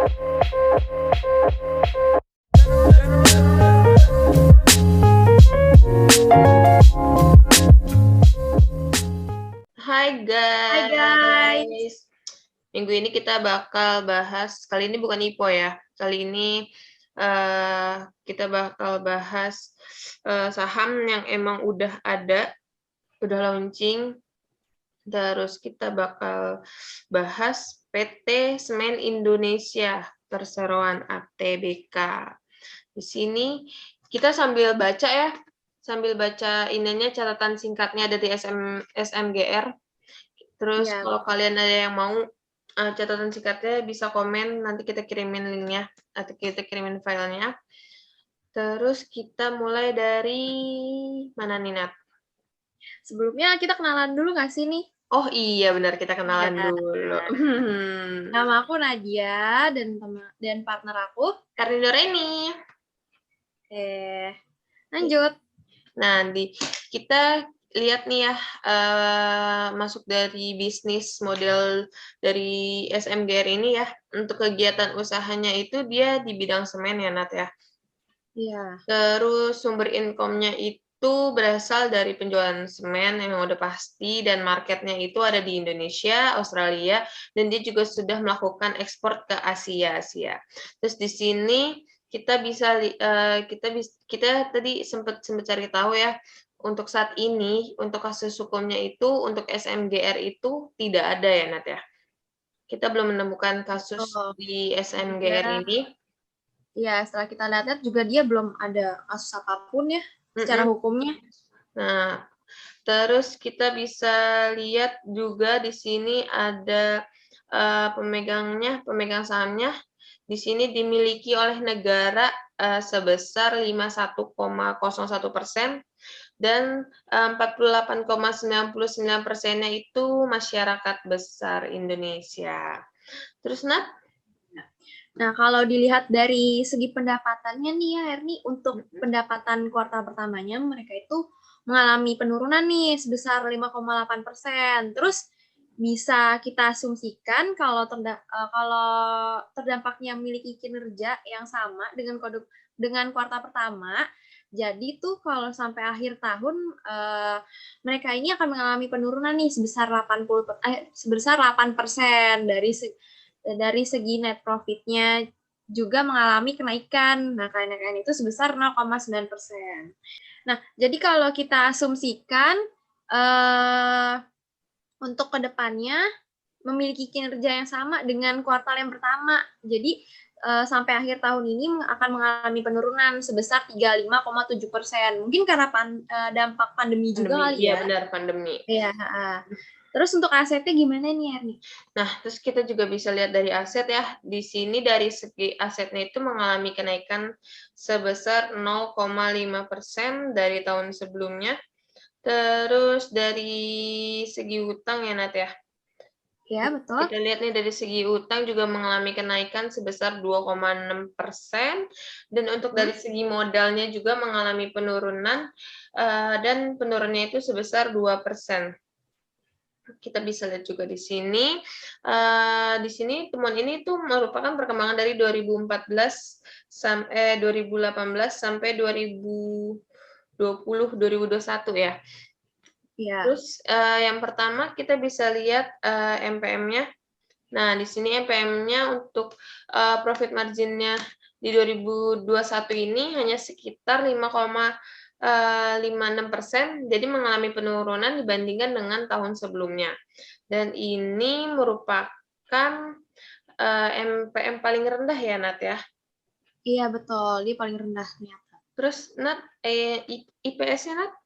Hai Hai guys. guys. Minggu ini kita bakal bahas, kali ini bukan IPO ya. Kali ini kita bakal bahas saham yang emang udah ada, udah launching. Terus kita bakal bahas PT Semen Indonesia Perseroan ATBK. Di sini kita sambil baca ya, sambil baca ininya catatan singkatnya dari SMGR. Terus Ya, kalau kalian ada yang mau catatan singkatnya bisa komen, nanti kita kirimin linknya atau kita kirimin filenya. Terus kita mulai dari mana nih, Nat? sebelumnya kita kenalan dulu nggak sih nih? Oh iya benar, kita kenalan Ya. dulu. Nama aku Nadia dan partner aku. Karina Reni. Lanjut. Nah, kita lihat nih ya, masuk dari bisnis model dari SMGR ini ya, untuk kegiatan usahanya itu dia di bidang semen ya, Nat ya. Iya. Terus sumber income-nya itu berasal dari penjualan semen yang udah pasti, dan marketnya itu ada di Indonesia, Australia, dan dia juga sudah melakukan ekspor ke Asia. Terus di sini kita bisa kita tadi sempat cari tahu ya, untuk saat ini untuk kasus hukumnya itu untuk SMGR itu tidak ada ya, Nat ya. Kita belum menemukan kasus Oh, di SMGR ya. ini. Ya, setelah kita lihat juga dia belum ada kasus apapun ya secara hukumnya. Nah, terus kita bisa lihat juga di sini ada pemegang sahamnya. Di sini dimiliki oleh negara sebesar 51,01%, dan 48,99%-nya itu masyarakat besar Indonesia. Terus, Nat? Nah, kalau dilihat dari segi pendapatannya nih ya, Erni, untuk pendapatan kuartal pertamanya mereka itu mengalami penurunan nih sebesar 5,8%. Terus bisa kita asumsikan kalau terdampaknya memiliki kinerja yang sama dengan kuartal pertama. Jadi tuh kalau sampai akhir tahun mereka ini akan mengalami penurunan nih sebesar 8% dari segi net profitnya juga mengalami kenaikan. Nah, kenaikan itu sebesar 0,9%. Nah, jadi kalau kita asumsikan untuk kedepannya memiliki kinerja yang sama dengan kuartal yang pertama. Jadi sampai akhir tahun ini akan mengalami penurunan sebesar 35,7%. Mungkin karena dampak pandemi juga kali Iya, ya. benar, pandemi. Iya. Terus untuk asetnya gimana nih, Erni? Nah, terus kita juga bisa lihat dari aset ya. Di sini dari segi asetnya itu mengalami kenaikan sebesar 0,5% dari tahun sebelumnya. Terus dari segi utang ya, Nat ya. Ya, betul. Kita lihat nih dari segi utang juga mengalami kenaikan sebesar 2,6%, dan untuk dari segi modalnya juga mengalami penurunan, dan penurunannya itu sebesar 2%. Kita bisa lihat juga di sini. Di sini temuan ini tuh merupakan perkembangan dari 2014 sampai 2018 sampai 2021 ya. Ya. Terus yang pertama kita bisa lihat MPM-nya. Nah, di sini MPM-nya untuk profit margin-nya di 2021 ini hanya sekitar 5,56%, jadi mengalami penurunan dibandingkan dengan tahun sebelumnya. Dan ini merupakan MPM paling rendah ya, Nat ya? Iya, betul. Dia paling rendah ternyata. Terus, Nat, IPS-nya, Nat?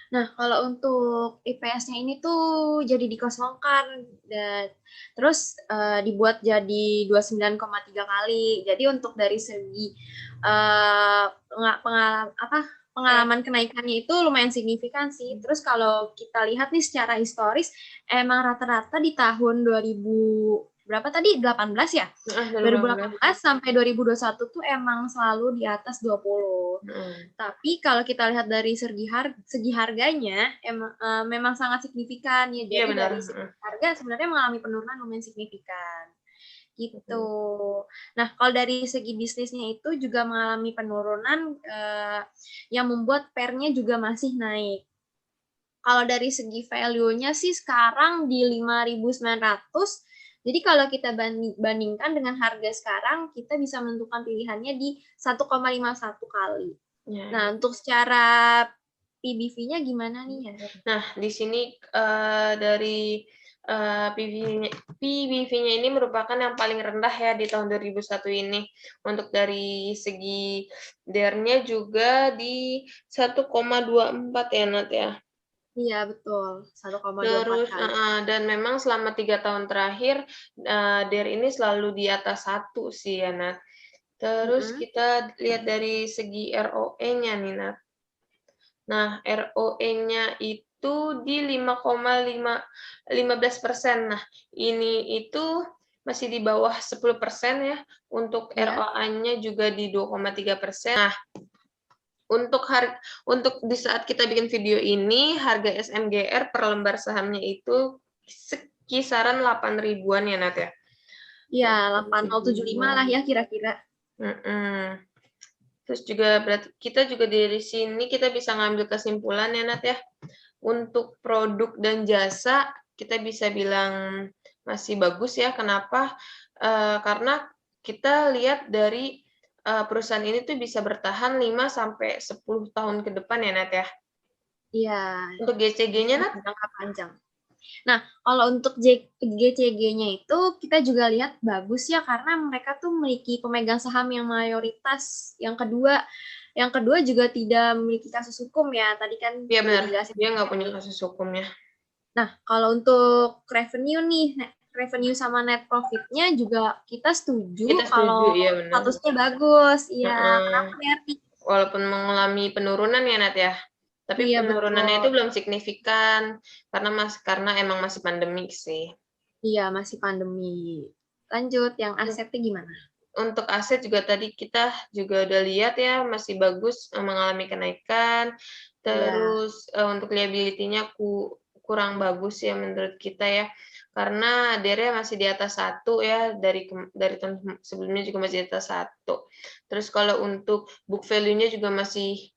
Nah, kalau untuk IPS-nya ini tuh jadi dikosongkan dan terus dibuat jadi 29,3 kali. Jadi untuk dari segi pengalaman kenaikannya itu lumayan signifikan sih. Terus kalau kita lihat nih secara historis, emang rata-rata di tahun 18 ya? 2018 sampai 2021 tuh emang selalu di atas 20. Tapi kalau kita lihat dari segi harganya memang sangat signifikan ya. Jadi dari segi harga sebenarnya mengalami penurunan lumayan signifikan. gitu. Nah, kalau dari segi bisnisnya itu juga mengalami penurunan yang membuat pair-nya juga masih naik. Kalau dari segi value-nya sih sekarang di 5.900. Jadi kalau kita bandingkan dengan harga sekarang, kita bisa menentukan pilihannya di 1,51 kali. Ya. Nah, untuk secara PBV-nya gimana nih ya? Nah, di sini dari PBV-nya ini merupakan yang paling rendah ya di tahun 2001 ini. Untuk dari segi DER-nya juga di 1,24 ya, Nat ya. Iya, betul. 1,24 Terus kali. dan memang selama 3 tahun terakhir DER ini selalu di atas 1 sih ya, Nat. Terus kita lihat dari segi ROE-nya nih, Nat. Nah, ROE-nya itu di 5,15%. Nah, ini itu masih di bawah 10% ya. Untuk ROA-nya juga di 2,3%. Nah, untuk di saat kita bikin video ini, harga SMGR per lembar sahamnya itu kisaran 8 ribuan ya, Nat ya? Iya, 8.075 lah ya kira-kira. Terus juga berarti kita juga dari sini kita bisa ngambil kesimpulan ya, Nat ya. Untuk produk dan jasa kita bisa bilang masih bagus ya. Kenapa? Karena kita lihat dari perusahaan ini tuh bisa bertahan 5 sampai 10 tahun ke depan ya, Nat ya. Iya. Untuk GCG-nya, Nat? Jangka panjang. Nah, kalau untuk GCG-nya itu kita juga lihat bagus ya karena mereka tuh memiliki pemegang saham yang mayoritas. Yang kedua juga tidak memiliki kasus hukum ya. Tadi kan Iya benar, dijelasin. dia nggak punya kasus hukumnya. Nah, kalau untuk revenue nih, revenue sama net profit-nya juga kita setuju kalau iya benar. statusnya bagus. Iya, kenapa nih, Arti? Walaupun mengalami penurunan ya, Nat ya. Tapi Iya, penurunannya betul. itu belum signifikan karena emang masih pandemik sih. Iya, masih pandemi. Lanjut, yang asetnya gimana? Untuk aset juga tadi kita juga udah lihat ya, masih bagus mengalami kenaikan. Terus untuk liability-nya kurang bagus ya menurut kita ya. Karena DER-nya masih di atas 1 ya, dari tahun sebelumnya juga masih di atas 1. Terus kalau untuk book value-nya juga masih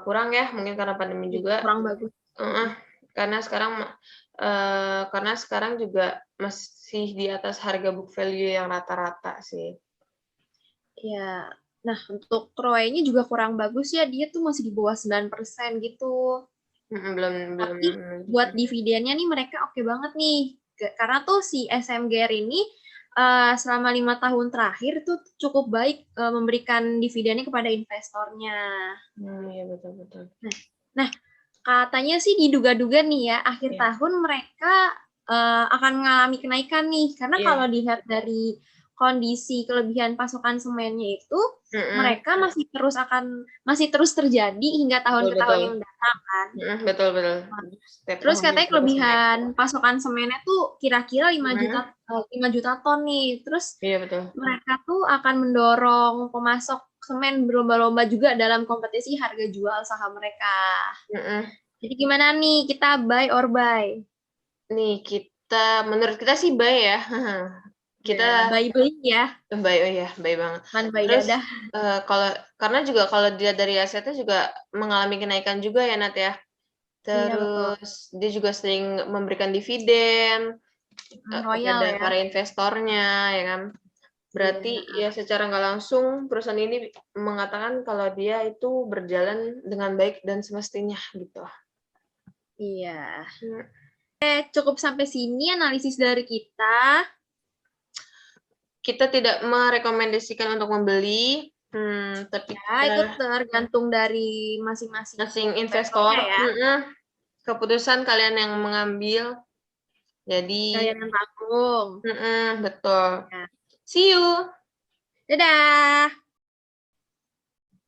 kurang ya, mungkin karena pandemi juga. Kurang bagus. Karena sekarang juga masih di atas harga book value yang rata-rata sih. Iya. Nah, untuk ROE-nya juga kurang bagus ya, dia tuh masih di bawah 9% gitu. Tapi buat dividennya nih mereka oke banget nih. Karena tuh si SMGR ini selama 5 tahun terakhir tuh cukup baik memberikan dividennya kepada investornya. Iya betul-betul. Nah, katanya sih diduga-duga nih ya, akhir tahun mereka akan mengalami kenaikan nih. Karena kalau dilihat dari kondisi kelebihan pasokan semennya itu, mereka masih terus terjadi hingga tahun ke tahun yang datang kan. Betul. Terus katanya kelebihan pasokan semennya tuh kira-kira 5 juta ton nih. Terus mereka tuh akan mendorong pemasok semen berlomba-lomba juga dalam kompetisi harga jual saham mereka. Jadi gimana nih, kita buy or buy? Nih menurut kita sih buy ya. Kita buy beli ya. Buy banget. Terus karena juga kalau dia dari asetnya juga mengalami kenaikan juga ya, Nat ya. Terus dia juga sering memberikan dividen kepada para investornya ya kan. Berarti ya secara nggak langsung perusahaan ini mengatakan kalau dia itu berjalan dengan baik dan semestinya gitu. Iya. Cukup sampai sini analisis dari kita. Kita tidak merekomendasikan untuk membeli, tapi itu tergantung dari masing-masing investor ya. Keputusan kalian yang mengambil. Jadi kalian yang tanggung. Betul. See you. Dadah.